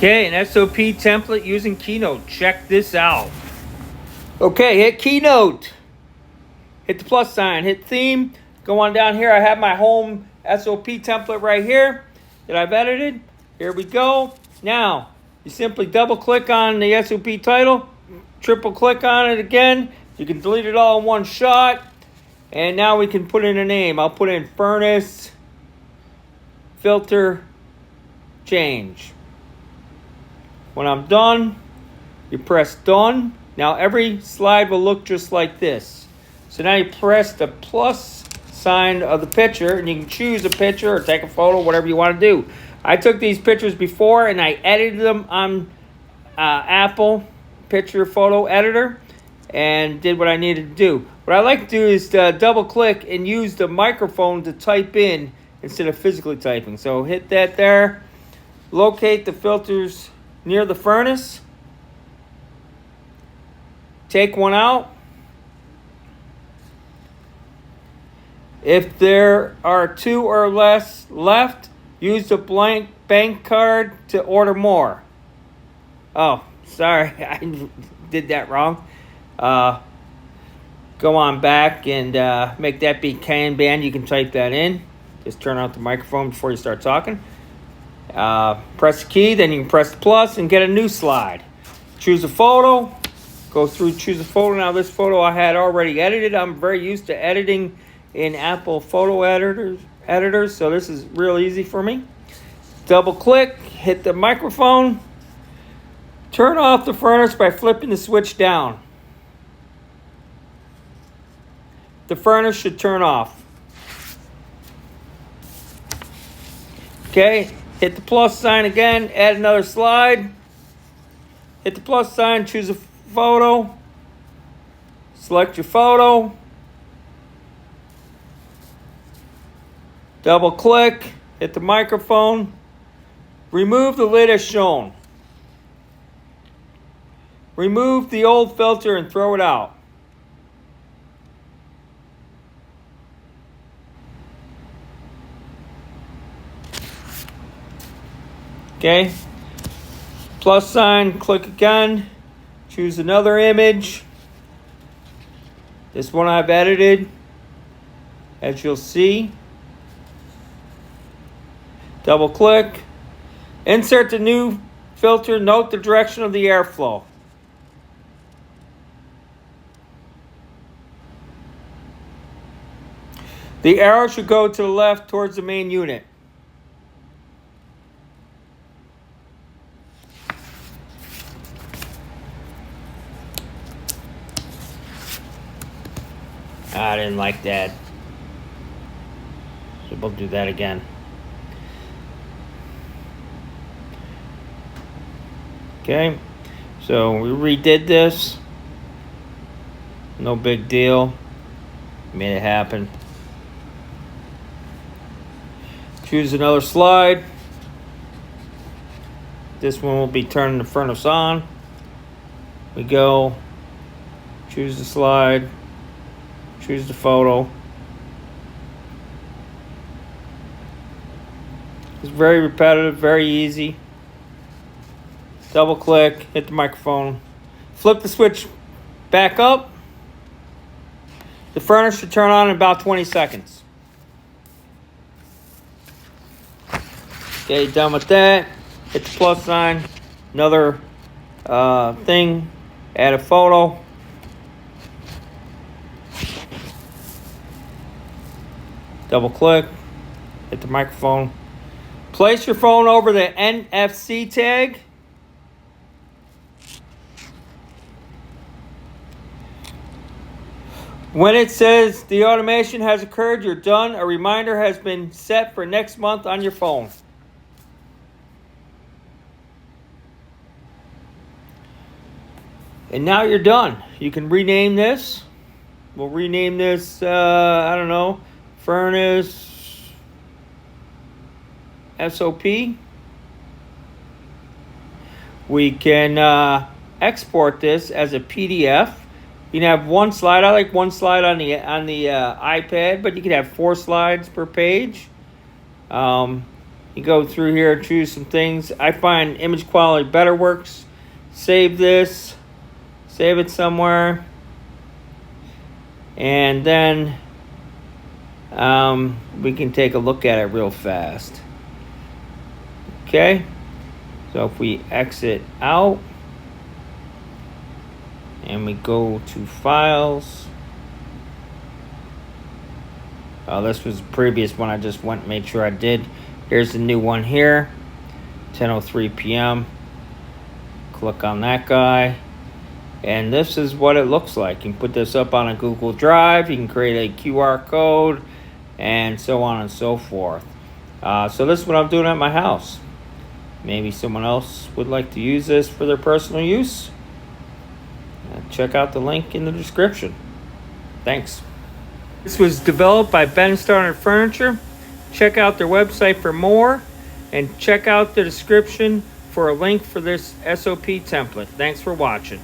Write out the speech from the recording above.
Okay, an SOP template using Keynote. Check this out. Okay, hit Keynote. Hit the plus sign, hit theme. Go on down here. I have my home SOP template right here that I've edited. Here we go. Now, you simply double click on the SOP title, triple click on it again. You can delete it all in one shot. And now we can put in a name. I'll put in furnace filter change. When I'm done, you press done. Now every slide will look just like this. So now you press the plus sign of the picture, and you can choose a picture or take a photo, whatever you want to do. I took these pictures before and I edited them on Apple Picture Photo Editor and did what I needed to do. What I like to do is double click and use the microphone to type in instead of physically typing. So hit that there. Locate the filters near the furnace. Take one out. If there are two or less left, use the blank bank card to order more. Oh, sorry, I did that wrong. Go on back and make that be Kanban. You can type that in. Just turn out the microphone before you start talking. Press the key, then you can press the plus and get a new slide. Choose a photo. Go through, choose a photo. Now this photo I had already edited. I'm very used to editing in Apple photo editors, so this is real easy for me. Double click, hit the microphone. Turn off the furnace by flipping the switch down. The furnace should turn off. Okay, hit the plus sign again, add another slide. Hit the plus sign, choose a photo. Select your photo. Double click, hit the microphone. Remove the lid as shown. Remove the old filter and throw it out. Okay, plus sign, click again, choose another image. This one I've edited, as you'll see. Double click, insert the new filter, note the direction of the airflow. The arrow should go to the left towards the main unit. I didn't like that. So we'll do that again. Okay, so we redid this. No big deal. Made it happen. Choose another slide. This one will be turning the furnace on. We go. Choose the slide. Choose the photo. It's very repetitive, very easy. Double click, hit the microphone. Flip the switch back up. The furnace should turn on in about 20 seconds. Okay, done with that. Hit the plus sign. Another thing. Add a photo. Double click, hit the microphone. Place your phone over the NFC tag. When it says the automation has occurred, you're done. A reminder has been set for next month on your phone. And now you're done. You can rename this. We'll rename this, I don't know, furnace SOP. We can export this as a PDF. You can have one slide. I like one slide on the iPad, but you can have 4 slides per page. You go through here, choose some things. I find image quality better works. Save this. Save it somewhere. And then we can take a look at it real fast. Okay. So if we exit out and we go to files. Oh, this was the previous one. I just went and made sure I did. Here's the new one here. 10:03 p.m. Click on that guy. And this is what it looks like. You can put this up on a Google Drive. You can create a QR code and so on and so forth. So this is what I'm doing at my house. Maybe someone else would like to use this for their personal use. Check out the link in the description. Thanks. This was developed by Ben Starner Furniture. Check out their website for more, and check out the description for a link for this SOP template. Thanks for watching.